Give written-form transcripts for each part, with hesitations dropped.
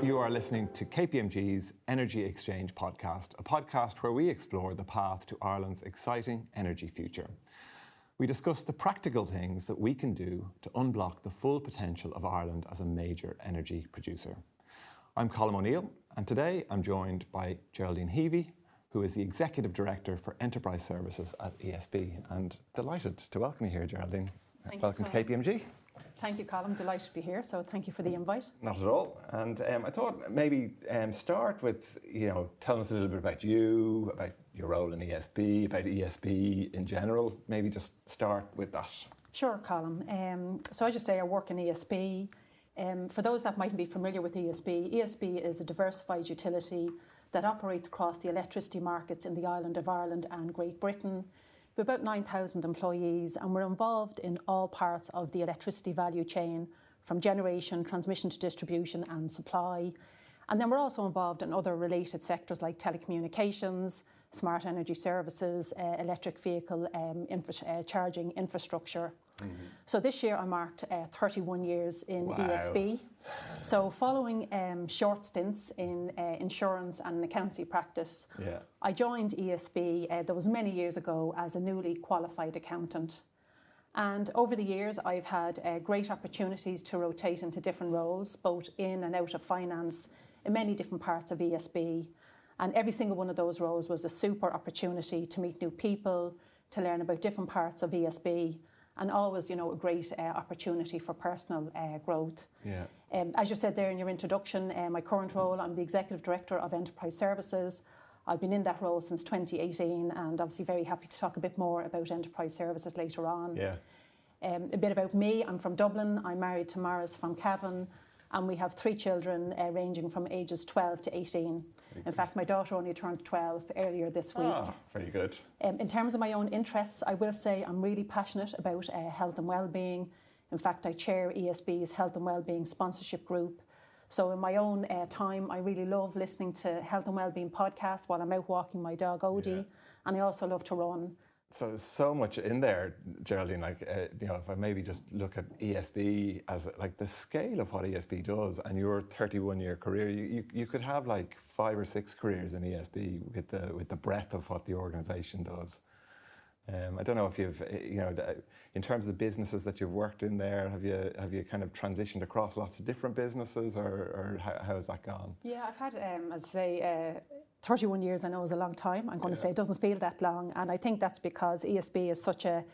You are listening to KPMG's Energy Exchange podcast, a podcast where we explore the path to Ireland's exciting energy future. We discuss the practical things that we can do to unblock the full potential of Ireland as a major energy producer. I'm Colm O'Neill, and today I'm joined by Geraldine Heavey, who is the Executive Director for Enterprise Services at ESB. And delighted to welcome you here, Geraldine. Welcome to KPMG. Thank you, Colm. Delighted to be here. So thank you for the invite. Not at all. And I thought maybe start with, telling us a little bit about you, about your role in ESB, about ESB in general. Maybe just start with that. Sure, Colm. So as you say, I work in ESB. For those that mightn't be familiar with ESB, ESB is a diversified utility that operates across the electricity markets in the island of Ireland and Great Britain. We've about 9,000 employees, and we're involved in all parts of the electricity value chain, from generation, transmission to distribution and supply. And then we're also involved in other related sectors like telecommunications, smart energy services, electric vehicle charging infrastructure. Mm-hmm. So this year I marked 31 years in ESB. So following short stints in insurance and accountancy practice, I joined ESB, that was many years ago, as a newly qualified accountant. And over the years I've had great opportunities to rotate into different roles, both in and out of finance, in many different parts of ESB. And every single one of those roles was a super opportunity to meet new people, to learn about different parts of ESB, and always, a great opportunity for personal growth. Yeah. As you said there in your introduction, my current role, I'm the Executive Director of Enterprise Services. I've been in that role since 2018, and obviously very happy to talk a bit more about Enterprise Services later on. Yeah. A bit about me, I'm from Dublin. I'm married to Maris from Cavan, and we have 3 children ranging from ages 12 to 18. In fact, my daughter only turned 12 earlier this week. Ah, very good. In terms of my own interests, I will say I'm really passionate about health and well-being. In fact, I chair ESB's Health and Wellbeing Sponsorship Group. So in my own time, I really love listening to health and wellbeing podcasts while I'm out walking my dog Odie, and I also love to run. So much in there, Geraldine. If I maybe just look at ESB as the scale of what ESB does, and your 31-year career, you could have 5 or 6 careers in ESB with the breadth of what the organisation does. I don't know if you've, in terms of the businesses that you've worked in there, have you kind of transitioned across lots of different businesses, or how has that gone? Yeah, I've had, as I say, 31 years I know is a long time. I'm going to say it doesn't feel that long, and I think that's because ESB is such a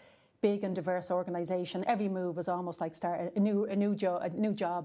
big and diverse organisation. Every move was almost like start a new job,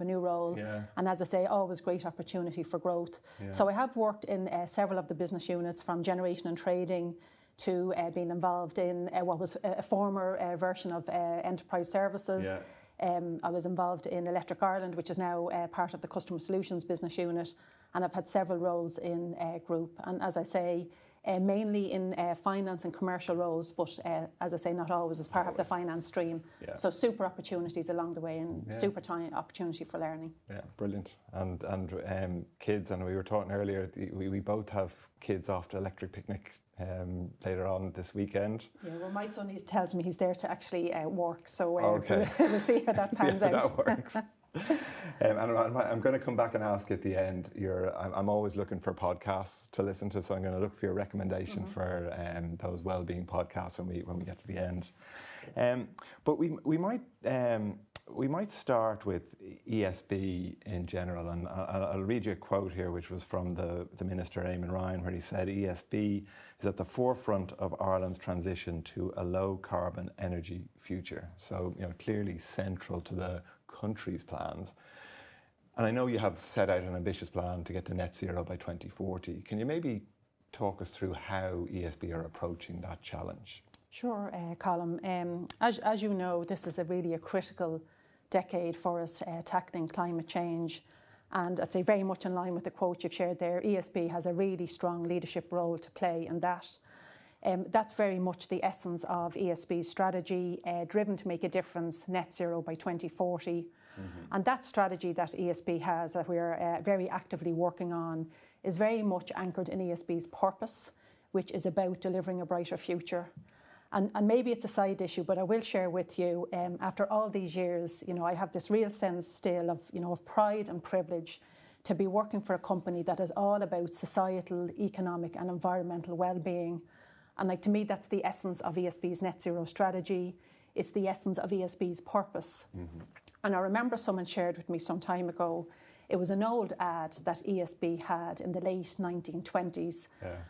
a new role, and as I say, always great opportunity for growth. So I have worked in several of the business units, from generation and trading to being involved in what was a former version of Enterprise Services. I was involved in Electric Ireland, which is now part of the Customer Solutions business unit, and I've had several roles in group. And as I say, mainly in finance and commercial roles, but as I say, not always as part of the finance stream. Yeah. So super opportunities along the way, and super opportunity for learning. Yeah, brilliant. And kids, and we were talking earlier, we both have kids off to Electric Picnic later on this weekend. Yeah, well, my son tells me he's there to actually work, so we'll see how that pans out. That works. And I'm going to come back and ask at the end. I'm always looking for podcasts to listen to, so I'm going to look for your recommendation for those well-being podcasts when we get to the end. But we might start with ESB in general, and I'll read you a quote here, which was from the Minister Eamon Ryan, where he said ESB is at the forefront of Ireland's transition to a low-carbon energy future. So, clearly central to the country's plans. And I know you have set out an ambitious plan to get to NetZero by 2040. Can you maybe talk us through how ESB are approaching that challenge? Sure, Colm. As you know, this is really a critical decade for us tackling climate change. And I'd say very much in line with the quote you've shared there, ESB has a really strong leadership role to play in that. That's very much the essence of ESB's strategy, driven to make a difference, net zero by 2040. And that strategy that ESB has, that we're very actively working on, is very much anchored in ESB's purpose, which is about delivering a brighter future. And maybe it's a side issue, but I will share with you, after all these years, I have this real sense still of, of pride and privilege to be working for a company that is all about societal, economic and environmental well-being. And like, to me, that's the essence of ESB's net zero strategy. It's the essence of ESB's purpose. And I remember someone shared with me some time ago, it was an old ad that ESB had in the late 1920s.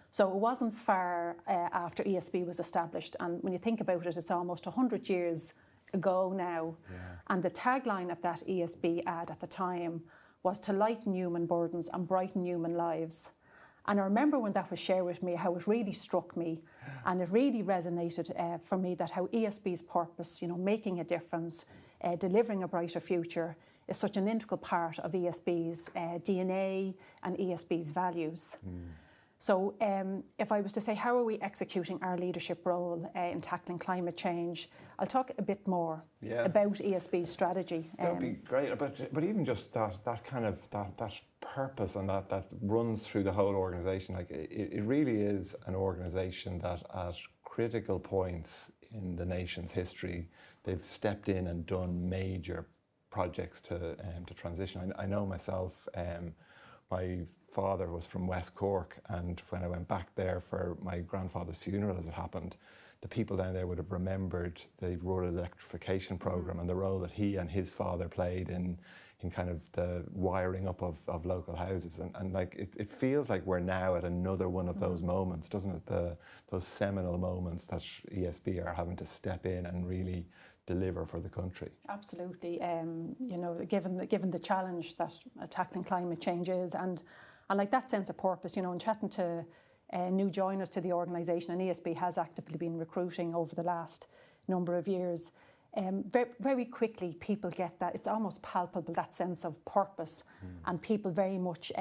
So it wasn't far after ESB was established. And when you think about it, it's almost 100 years ago now. And the tagline of that ESB ad at the time was to lighten human burdens and brighten human lives. And I remember when that was shared with me, how it really struck me, and it really resonated for me, that how ESB's purpose, making a difference, delivering a brighter future, is such an integral part of ESB's DNA and ESB's values. So if I was to say, how are we executing our leadership role in tackling climate change, I'll talk a bit more about ESB's strategy. That'd be great, but even just that kind of that purpose and that runs through the whole organisation. Like, it really is an organisation that at critical points in the nation's history, they've stepped in and done major projects to transition. I know myself, my father was from West Cork, and when I went back there for my grandfather's funeral, as it happened, the people down there would have remembered the rural electrification programme and the role that he and his father played in kind of the wiring up of local houses. And like, it feels like we're now at another one of those moments, doesn't it? Those seminal moments that ESB are having to step in and really deliver for the country. Absolutely. Given the challenge that tackling climate change is, and like that sense of purpose, and chatting to new joiners to the organisation, and ESB has actively been recruiting over the last number of years. Very, very quickly people get that, it's almost palpable, that sense of purpose, and people very much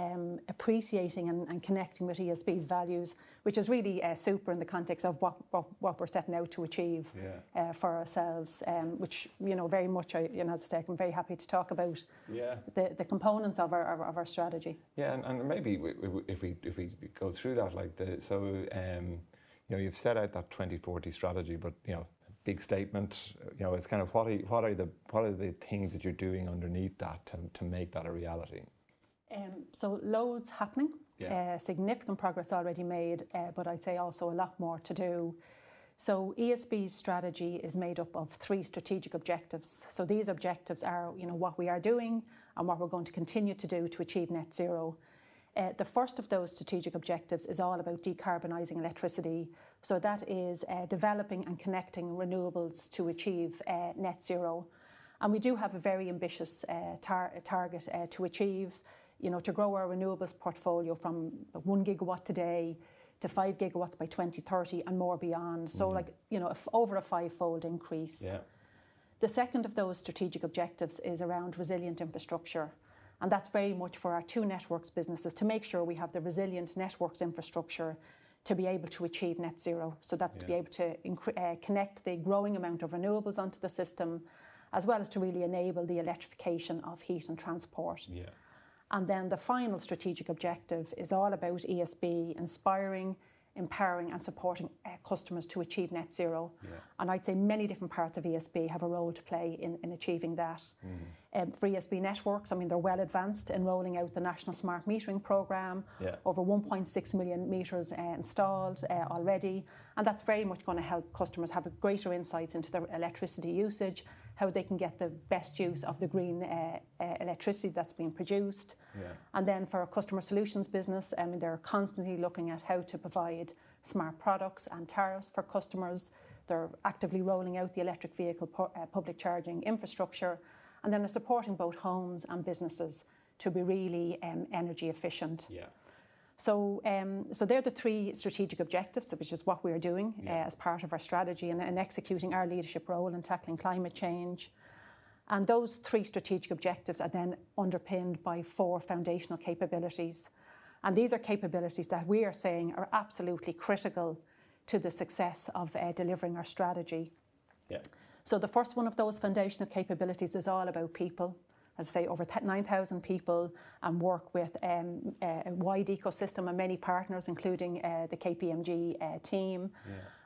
appreciating and connecting with ESB's values, which is really super in the context of what we're setting out to achieve for ourselves, which very much, as I say, I'm very happy to talk about the components of our strategy. And maybe if we go through that, like you've set out that 2040 strategy, but big statement. It's kind of what are the things that you're doing underneath that to make that a reality? So loads happening. Significant progress already made, but I'd say also a lot more to do. So ESB's strategy is made up of 3 strategic objectives. So these objectives are, what we are doing and what we're going to continue to do to achieve net zero. The first of those strategic objectives is all about decarbonising electricity. So that is developing and connecting renewables to achieve net zero. And we do have a very ambitious target to achieve, to grow our renewables portfolio from 1 gigawatt today to 5 gigawatts by 2030 and more beyond. So over a 5-fold increase. The second of those strategic objectives is around resilient infrastructure. And that's very much for our 2 networks businesses, to make sure we have the resilient networks infrastructure to be able to achieve net zero. So that's to be able to connect the growing amount of renewables onto the system, as well as to really enable the electrification of heat and transport. And then the final strategic objective is all about ESB inspiring, empowering and supporting customers to achieve net zero. And I'd say many different parts of ESB have a role to play in achieving that. For ESB networks, they're well advanced in rolling out the National Smart Metering Programme, over 1.6 million metres installed already. And that's very much going to help customers have greater insights into their electricity usage, how they can get the best use of the green electricity that's being produced. And then for our customer solutions business, they're constantly looking at how to provide smart products and tariffs for customers. They're actively rolling out the electric vehicle public charging infrastructure, and then they're supporting both homes and businesses to be really energy efficient. So they're the 3 strategic objectives, which is what we're doing as part of our strategy and executing our leadership role in tackling climate change. And those 3 strategic objectives are then underpinned by 4 foundational capabilities. And these are capabilities that we are saying are absolutely critical to the success of delivering our strategy. So the first one of those foundational capabilities is all about people. As I say, over 9,000 people, and work with a wide ecosystem and many partners, including the KPMG team.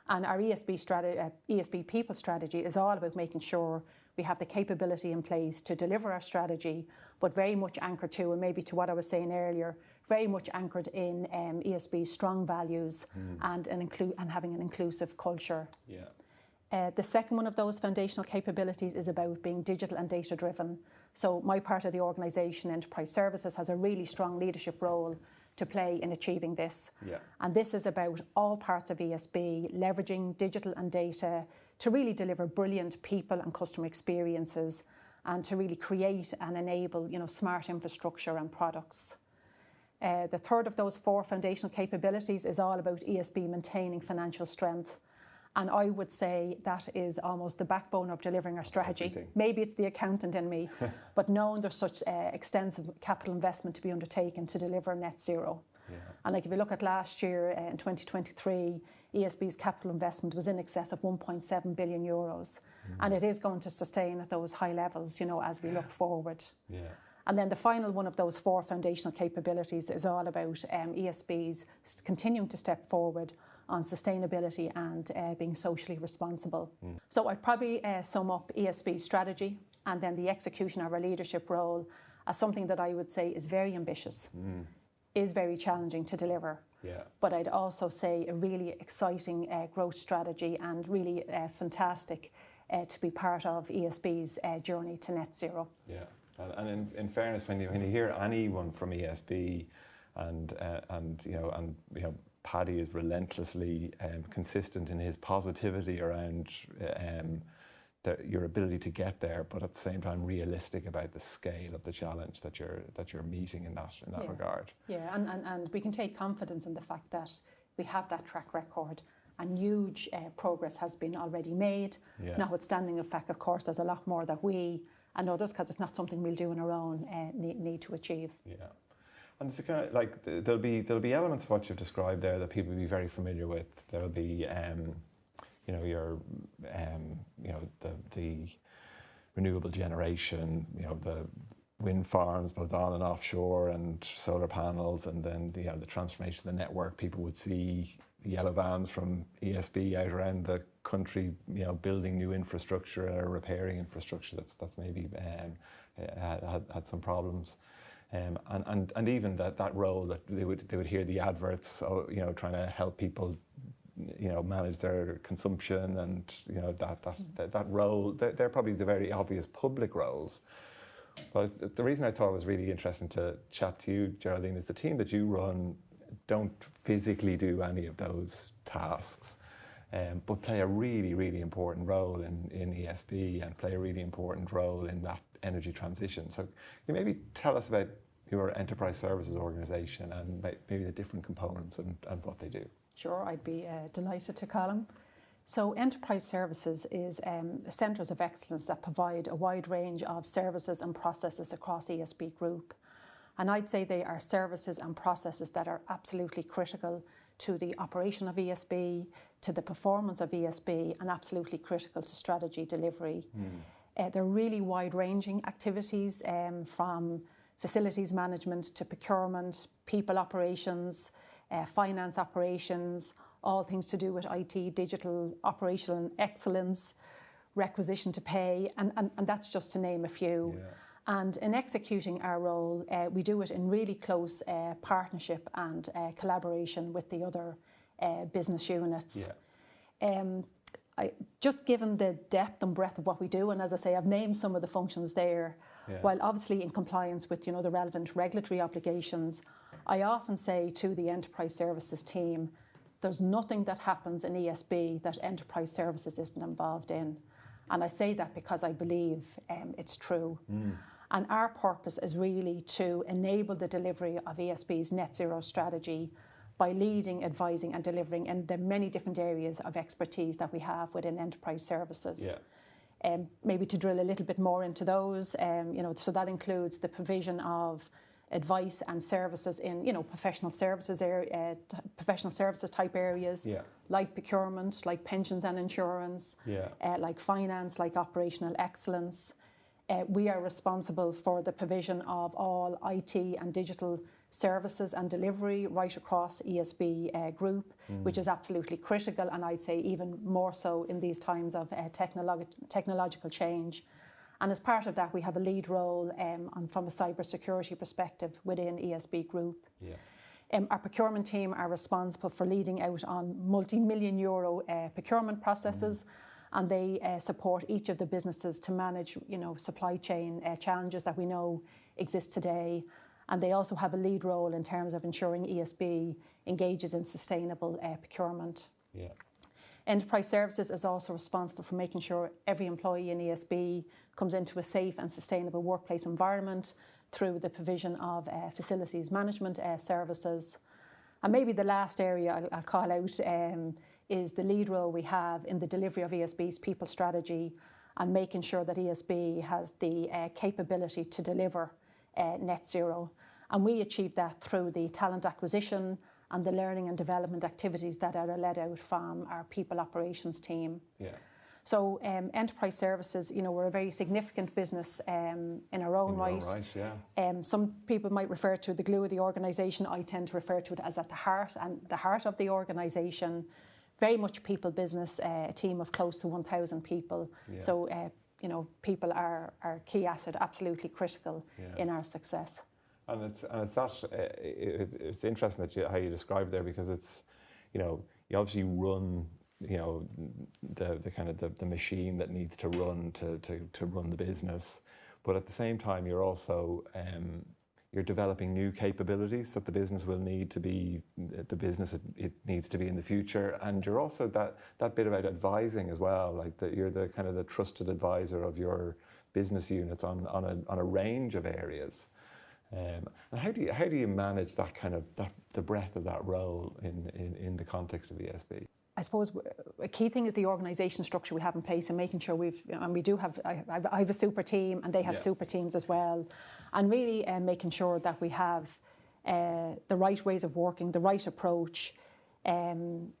And our ESB people strategy is all about making sure we have the capability in place to deliver our strategy, but very much anchored to, and maybe to what I was saying earlier, very much anchored in ESB's strong values and having an inclusive culture. Yeah. The second one of those foundational capabilities is about being digital and data driven. So my part of the organisation, Enterprise Services, has a really strong leadership role to play in achieving this. Yeah. And this is about all parts of ESB leveraging digital and data to really deliver brilliant people and customer experiences and to really create and enable, smart infrastructure and products. The third of those 4 foundational capabilities is all about ESB maintaining financial strength. And I would say that is almost the backbone of delivering our strategy. Everything. Maybe it's the accountant in me, but knowing there's such extensive capital investment to be undertaken to deliver net zero. Yeah. And if you look at last year, in 2023, ESB's capital investment was in excess of 1.7 billion euros. And it is going to sustain at those high levels, as we look forward. Yeah. And then the final one of those 4 foundational capabilities is all about ESB's continuing to step forward on sustainability and being socially responsible. So I'd probably sum up ESB's strategy and then the execution of our leadership role as something that I would say is very ambitious, is very challenging to deliver. Yeah. But I'd also say a really exciting growth strategy and really fantastic to be part of ESB's journey to net zero. Yeah. And in fairness, when you hear anyone from ESB, and Paddy is relentlessly consistent in his positivity around your ability to get there, but at the same time realistic about the scale of the challenge that you're meeting in that regard. Yeah, and we can take confidence in the fact that we have that track record. And huge progress has been already made, notwithstanding the fact, of course, there's a lot more that we and others, because it's not something we'll do on our own, need to achieve. Yeah, and it's kind of like there'll be elements of what you've described there that people will be very familiar with. There'll be, the renewable generation, the wind farms, both on and offshore, and solar panels, and then the transformation of the network. People would see the yellow vans from ESB out around the country, building new infrastructure or repairing infrastructure that's maybe had some problems, and even that role that they would hear the adverts, trying to help people, manage their consumption, and that role. They're probably the very obvious public roles. But the reason I thought it was really interesting to chat to you, Geraldine, is the team that you run don't physically do any of those tasks, but play a really, really important role in ESB and play a really important role in that energy transition. So can you maybe tell us about your enterprise services organisation and maybe the different components and what they do? Sure, I'd be delighted to, Colm. So enterprise services is centres of excellence that provide a wide range of services and processes across ESB Group. And I'd say they are services and processes that are absolutely critical to the operation of ESB, to the performance of ESB, and absolutely critical to strategy delivery. They're really wide-ranging activities, from facilities management to procurement, people operations, finance operations, all things to do with IT, digital, operational excellence, requisition to pay, and that's just to name a few. Yeah. And in executing our role, we do it in really close partnership and collaboration with the other business units. Yeah. Just given the depth and breadth of what we do, and as I say, I've named some of the functions there, while obviously in compliance with the relevant regulatory obligations, I often say to the enterprise services team, there's nothing that happens in ESB that enterprise services isn't involved in. And I say that because I believe it's true. And our purpose is really to enable the delivery of ESB's net zero strategy by leading, advising and delivering in the many different areas of expertise that we have within enterprise services. Yeah. Maybe to drill a little bit more into those, so that includes the provision of advice and services in, professional services type areas, like procurement, like pensions and insurance, like finance, like operational excellence. We are responsible for the provision of all IT and digital services and delivery right across ESB Group, which is absolutely critical, and I'd say even more so in these times of technological change And as part of that, we have a lead role from a cybersecurity perspective within ESB Group. Yeah. Our procurement team are responsible for leading out on multi-million euro procurement processes, and they support each of the businesses to manage, supply chain challenges that we know exist today. And they also have a lead role in terms of ensuring ESB engages in sustainable procurement. Yeah. Enterprise Services is also responsible for making sure every employee in ESB comes into a safe and sustainable workplace environment through the provision of facilities management services. And maybe the last area I'll call out is the lead role we have in the delivery of ESB's people strategy and making sure that ESB has the capability to deliver NetZero. And we achieve that through the talent acquisition and the learning and development activities that are led out from our people operations team. Yeah. So Enterprise Services, we're a very significant business in our own right. Yeah. Some people might refer to the glue of the organisation. I tend to refer to it as at the heart, and the heart of the organisation. Very much people business, a team of close to 1,000 people. Yeah. So people are our key asset, absolutely critical in our success. And it's interesting that how you describe there, because it's, you obviously run, the kind of the machine that needs to run to run the business, but at the same time you're also you're developing new capabilities that the business will need to be the business it needs to be in the future, and you're also that bit about advising as well, like that you're the kind of the trusted advisor of your business units on a range of areas. And how do you manage that kind of the breadth of that role in the context of ESB? I suppose a key thing is the organisation structure we have in place and making sure I have a super team and they have super teams as well, and really making sure that we have the right ways of working, the right approach, and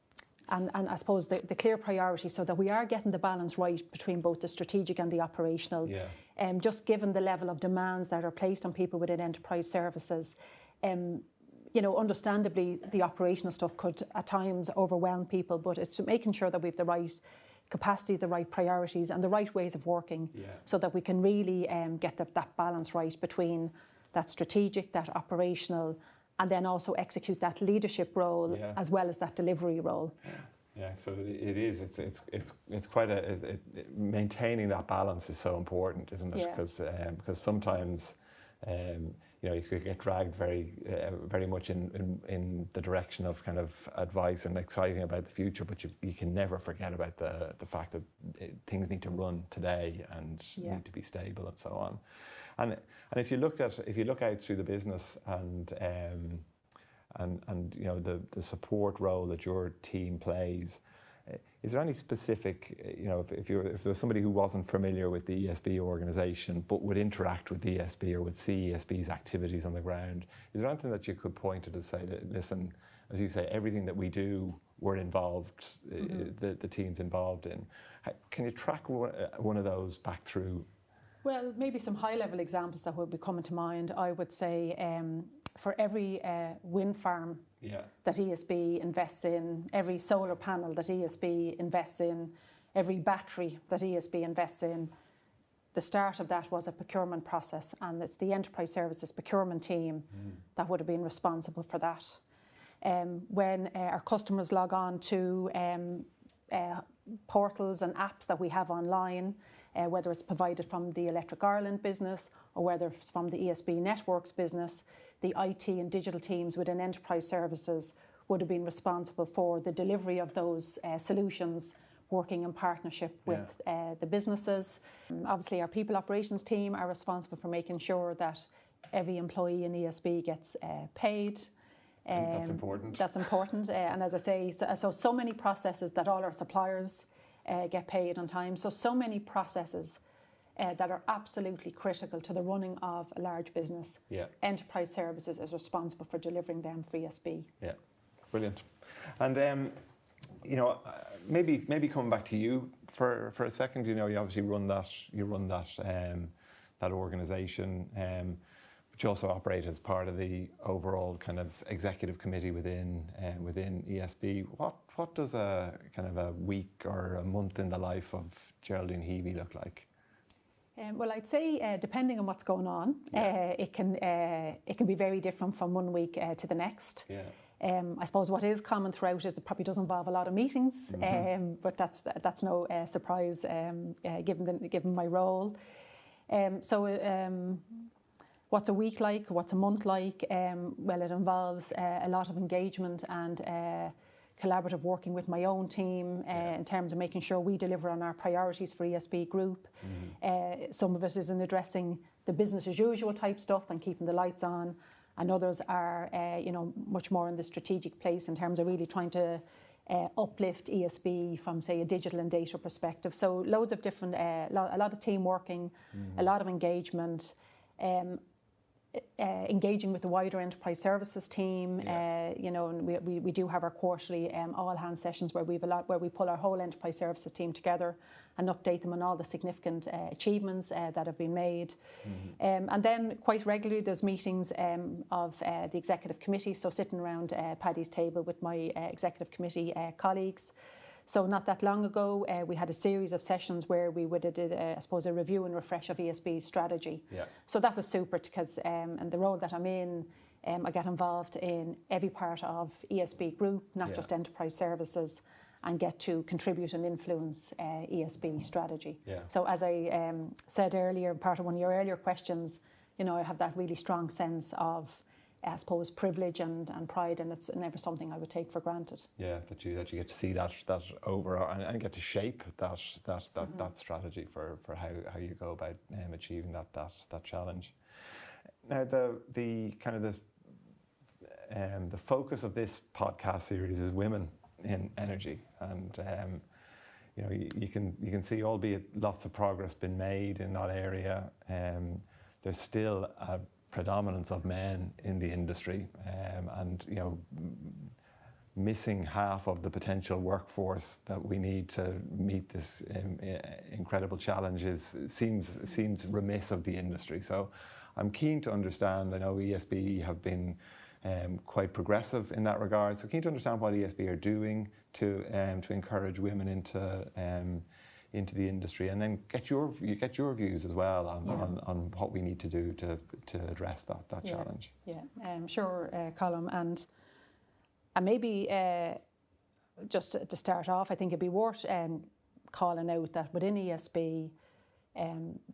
I suppose the clear priority, so that we are getting the balance right between both the strategic and the operational. Yeah. Just given the level of demands that are placed on people within Enterprise Services, understandably the operational stuff could at times overwhelm people, but it's making sure that we have the right capacity, the right priorities and the right ways of working, so that we can really get that balance right between that strategic, that operational, and then also execute that leadership role as well as that delivery role. Yeah, so it is. It's quite maintaining that balance is so important, isn't it? Because sometimes you could get dragged very much in the direction of kind of advice and exciting about the future, but you can never forget about the fact that things need to run today and need to be stable and so on. And if you look out through the business and the support role that your team plays, is there any specific, if there was somebody who wasn't familiar with the ESB organisation but would interact with ESB or would see ESB's activities on the ground, is there anything that you could point to say that, listen, as you say, everything that we do, we're involved, the team's involved in? Can you track one of those back through? Well, maybe some high-level examples that would be coming to mind. I would say for every wind farm that ESB invests in, every solar panel that ESB invests in, every battery that ESB invests in, the start of that was a procurement process, and it's the Enterprise Services procurement team that would have been responsible for that. When our customers log on to portals and apps that we have online, whether it's provided from the Electric Ireland business or whether it's from the ESB Networks business, the IT and digital teams within Enterprise Services would have been responsible for the delivery of those solutions, working in partnership with the businesses. Obviously, our people operations team are responsible for making sure that every employee in ESB gets paid. That's important. That's important. And as I say, so many processes that all our suppliers get paid on time. So many processes that are absolutely critical to the running of a large business. Enterprise Services is responsible for delivering them for ESB. Yeah, brilliant. And maybe coming back to you for a second. You obviously run that organisation, but you also operate as part of the overall kind of executive committee within ESB. What does a kind of a week or a month in the life of Geraldine Heavey look like? Well, I'd say depending on what's going on, it can be very different from one week to the next. Yeah. I suppose what is common throughout is it probably does involve a lot of meetings, but that's no surprise given my role. What's a week like? What's a month like? Well, it involves a lot of engagement and collaborative working with my own team in terms of making sure we deliver on our priorities for ESB Group. Some of it is in addressing the business as usual type stuff and keeping the lights on, and others are much more in the strategic place in terms of really trying to uplift ESB from, say, a digital and data perspective. So loads of different, a lot of team working, a lot of engagement, engaging with the wider enterprise services team. And we do have our quarterly all hands sessions where we pull our whole enterprise services team together and update them on all the significant achievements that have been made. And then quite regularly there's meetings of the executive committee, so sitting around Paddy's table with my executive committee colleagues. So not that long ago, we had a series of sessions where we would have did, I suppose, a review and refresh of ESB's strategy. Yeah. So that was super because, and the role that I'm in, I get involved in every part of ESB Group, not just enterprise services, and get to contribute and influence ESB strategy. Yeah. So as I said earlier, part of one of your earlier questions, I have that really strong sense of, I suppose, privilege and pride, and it's never something I would take for granted. Yeah, that you get to see that overall and get to shape that strategy for how you go about achieving that challenge. Now the focus of this podcast series is women in energy, and you can see, albeit lots of progress been made in that area, there's still a predominance of men in the industry, and missing half of the potential workforce that we need to meet this incredible challenge seems remiss of the industry. So I'm keen to understand. I know ESB have been quite progressive in that regard, so keen to understand what ESB are doing to encourage women into the industry, and then get your views as well on what we need to do to address that challenge. Sure, Colm, and maybe just to start off, I think it'd be worth calling out that within ESB,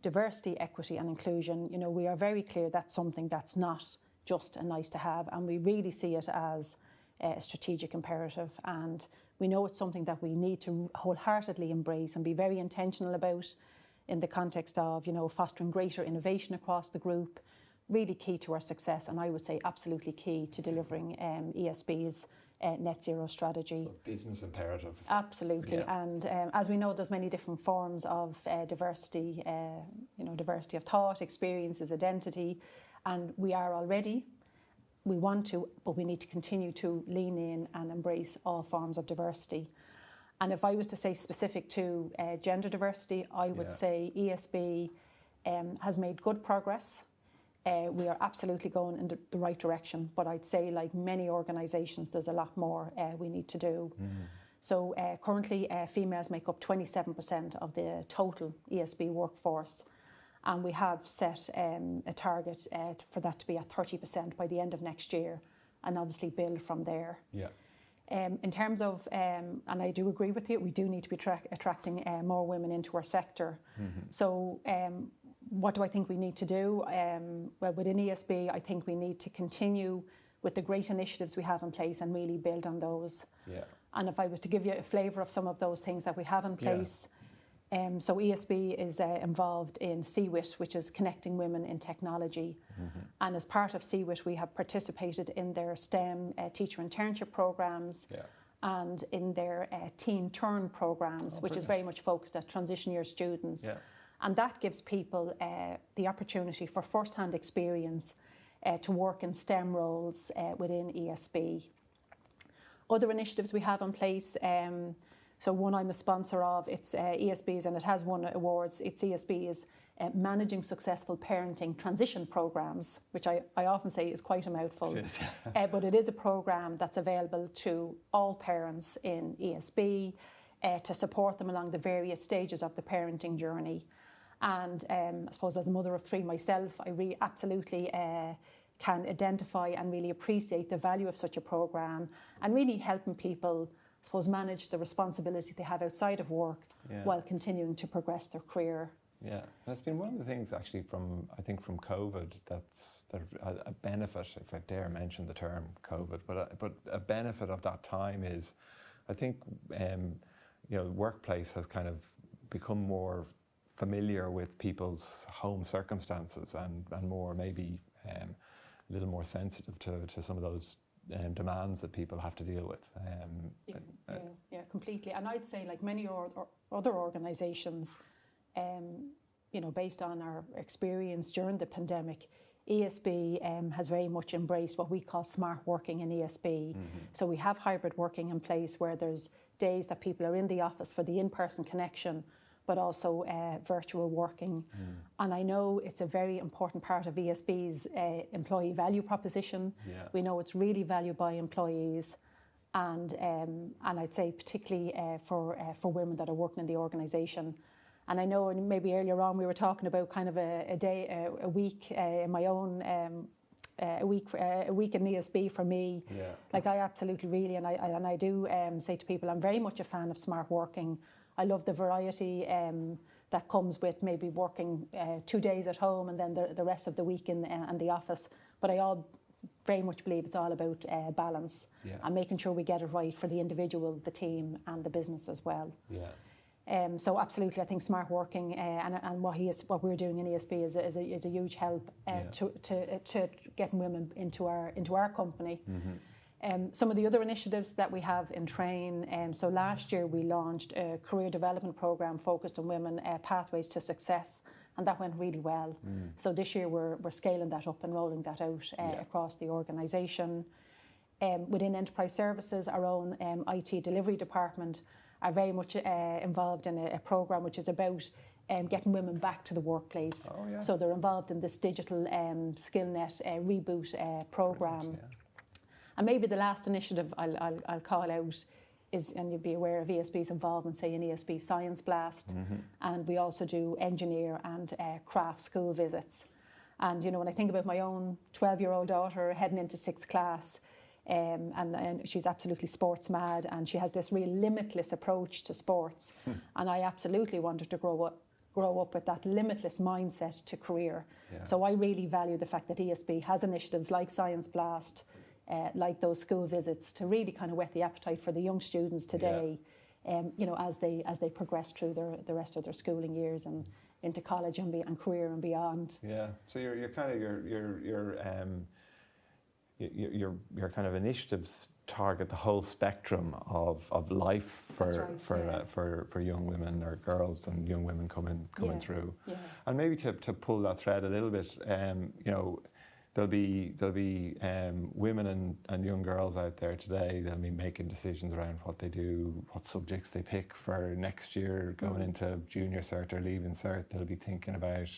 diversity, equity and inclusion, we are very clear that's something that's not just a nice to have, and we really see it as a strategic imperative, and we know it's something that we need to wholeheartedly embrace and be very intentional about in the context of, fostering greater innovation across the group, really key to our success, and I would say absolutely key to delivering ESB's NetZero strategy. So business imperative. Absolutely, and as we know, there's many different forms of diversity, diversity of thought, experiences, identity, and we are already. We want to, but we need to continue to lean in and embrace all forms of diversity. And if I was to say specific to gender diversity, I would say ESB has made good progress. We are absolutely going in the right direction, but I'd say, like many organisations, there's a lot more we need to do. So currently females make up 27% of the total ESB workforce. And we have set a target for that to be at 30% by the end of next year, and obviously build from there. Yeah. In terms of, and I do agree with you, we do need to be attracting more women into our sector. So what do I think we need to do? Well, within ESB, I think we need to continue with the great initiatives we have in place and really build on those. Yeah. And if I was to give you a flavour of some of those things that we have in place, so ESB is involved in CWIT, which is Connecting Women in Technology. And as part of CWIT, we have participated in their STEM teacher internship programs and in their Teen Turn programs, which is very much focused at transition year students. And that gives people the opportunity for first-hand experience to work in STEM roles within ESB. Other initiatives we have in place, so one I'm a sponsor of, it's ESB's, and it has won awards. It's ESB's Managing Successful Parenting Transition Programs, which I often say is quite a mouthful. But it is a program that's available to all parents in ESB to support them along the various stages of the parenting journey. And I suppose as a mother of 3 myself, I really absolutely can identify and really appreciate the value of such a programme, and really helping people, I suppose, manage the responsibility they have outside of work while continuing to progress their career. Yeah, and it's been one of the things actually from COVID that's a benefit, if I dare mention the term COVID, but a benefit of that time is, I think, the workplace has kind of become more familiar with people's home circumstances and more maybe a little more sensitive to some of those demands that people have to deal with. Yeah, completely. And I'd say, like many other organisations, based on our experience during the pandemic, ESB has very much embraced what we call smart working in ESB. So we have hybrid working in place, where there's days that people are in the office for the in-person connection, but also virtual working. And I know it's a very important part of ESB's employee value proposition. We know it's really valued by employees, and I'd say particularly for women that are working in the organisation. And I know, and maybe earlier on we were talking about kind of a week in my own a week in ESB for me. Like I absolutely really, and I do say to people, I'm very much a fan of smart working. I love the variety that comes with maybe working 2 days at home and then the rest of the week in the office. But I very much believe it's all about balance and making sure we get it right for the individual, the team, and the business as well. So absolutely, I think smart working and what we're doing in ESB is a huge help to getting women into our company. Some of the other initiatives that we have in Train, so last year we launched a career development programme focused on women, pathways to success, and that went really well. So this year we're scaling that up and rolling that out across the organisation. Within Enterprise Services, our own IT delivery department are very much involved in a programme which is about getting women back to the workplace. So they're involved in this digital SkillNet reboot programme. And maybe the last initiative I'll call out is, and you'll be aware of ESB's involvement, say, in ESB Science Blast, and we also do engineer and craft school visits. And when I think about my own 12-year-old daughter heading into 6th class, and she's absolutely sports mad, and she has this real limitless approach to sports, and I absolutely want her to grow up with that limitless mindset to career. So I really value the fact that ESB has initiatives like Science Blast, like those school visits, to really kind of whet the appetite for the young students today, as they progress through the rest of their schooling years and into college and career and beyond. So your kind of initiatives target the whole spectrum of life for young women or girls and young women coming through. And maybe to pull that thread a little bit, there'll be women and young girls out there today that'll be making decisions around what they do, what subjects they pick for next year, going into junior cert or leaving cert. They'll be thinking about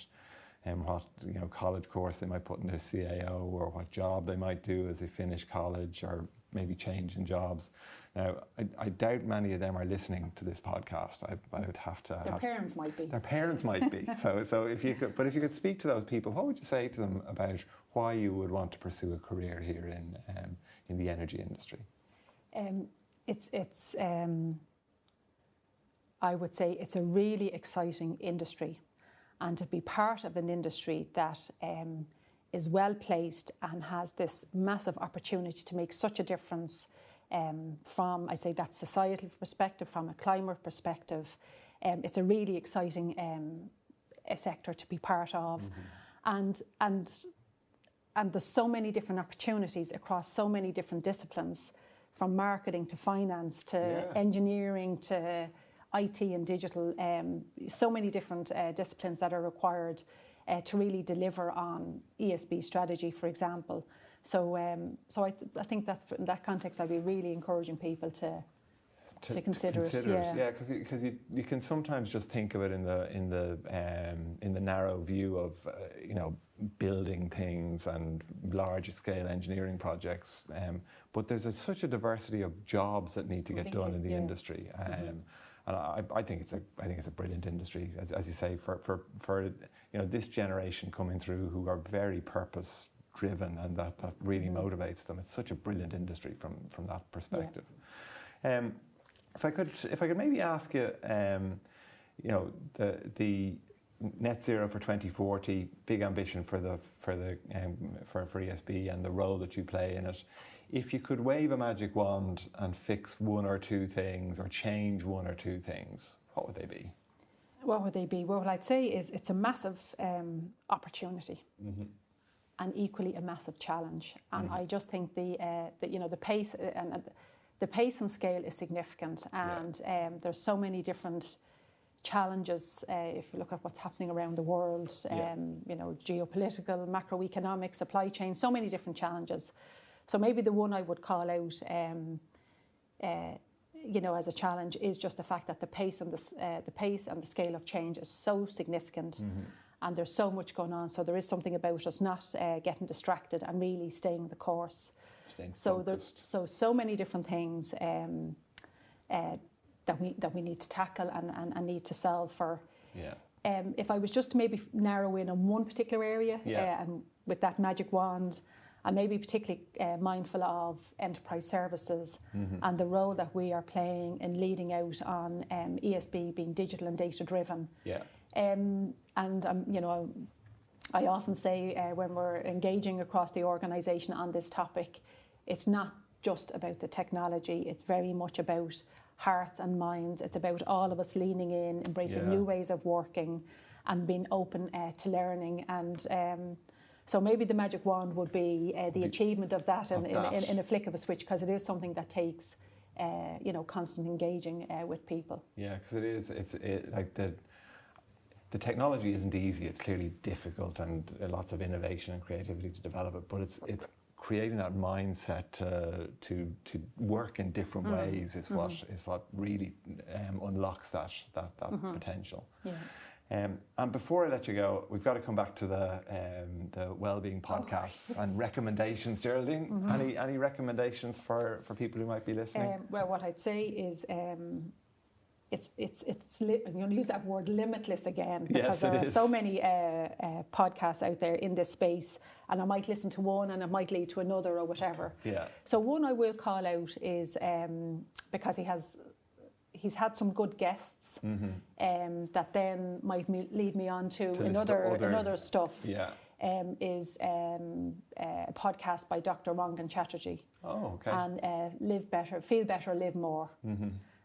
what college course they might put in their CAO, or what job they might do as they finish college, or maybe change in jobs. Now, I doubt many of them are listening to this podcast. I would have to. Their parents might be. Their parents might be. So if you could speak to those people, what would you say to them about why you would want to pursue a career here in the energy industry? I would say it's a really exciting industry, and to be part of an industry that is well placed and has this massive opportunity to make such a difference from, I say, that societal perspective, from a climate perspective. It's a really exciting a sector to be part of, and there's so many different opportunities across so many different disciplines, from marketing to finance to engineering to IT and digital, so many different disciplines that are required to really deliver on ESB strategy, for example. So I think that in that context, I'd be really encouraging people to consider it. Yeah, because you can sometimes just think of it in the narrow view of building things and large scale engineering projects, but there's such a diversity of jobs that need to get done in the industry. And I think it's a brilliant industry, as you say, for this generation coming through who are very purpose driven, and that really motivates them. It's such a brilliant industry from that perspective. Yeah. If I could maybe ask you, the NetZero for 2040, big ambition for ESB and the role that you play in it. If you could wave a magic wand and fix one or two things or change one or two things, what would they be? What would they be? Well, what I'd say is it's a massive opportunity, and equally a massive challenge. And I just think the pace and the pace and scale is significant, and there's so many different challenges. If you look at what's happening around the world, geopolitical, macroeconomic, supply chain, so many different challenges. So maybe the one I would call out, as a challenge, is just the fact that the pace and the scale of change is so significant, and there's so much going on. So there is something about us not getting distracted and really staying the course. So there's so many different things that we need to tackle and need to solve for. Yeah. If I was just to maybe narrow in on one particular area, and with that magic wand, I'm maybe particularly mindful of enterprise services and the role that we are playing in leading out on ESB being digital and data driven. Yeah. I often say when we're engaging across the organisation on this topic, it's not just about the technology. It's very much about hearts and minds. It's about all of us leaning in, embracing new ways of working, and being open to learning. And so maybe the magic wand would be the achievement of that in a flick of a switch, because it is something that takes constant engaging with people. Yeah, because the technology isn't easy. It's clearly difficult, and lots of innovation and creativity to develop it. But it's creating that mindset to work in different ways is what really unlocks that potential. Yeah. And before I let you go, we've got to come back to the wellbeing podcasts and recommendations. Geraldine, any recommendations for people who might be listening? Well, what I'd say is I'm going to use that word limitless again, because there are so many podcasts out there in this space, and I might listen to one and it might lead to another or whatever. Yeah. So one I will call out is because he's had some good guests that then might lead me on to another stuff. Yeah. Is a podcast by Dr. Rangan Chatterjee. Oh, okay. And Live Better, Feel Better, Live More.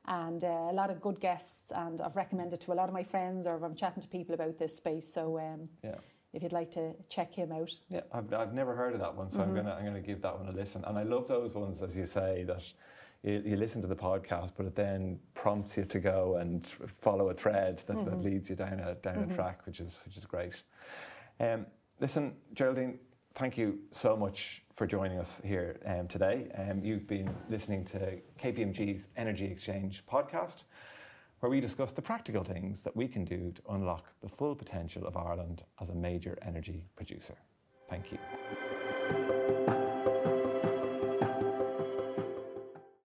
And a lot of good guests, and I've recommended to a lot of my friends, or I'm chatting to people about this space. So if you'd like to check him out. Yeah, I've never heard of that one, so I'm gonna give that one a listen. And I love those ones, as you say, that you listen to the podcast, but it then prompts you to go and follow a thread that leads you down a track, which is great. Listen, Geraldine, thank you so much for joining us here today. You've been listening to KPMG's Energy Exchange podcast, where we discuss the practical things that we can do to unlock the full potential of Ireland as a major energy producer. Thank you.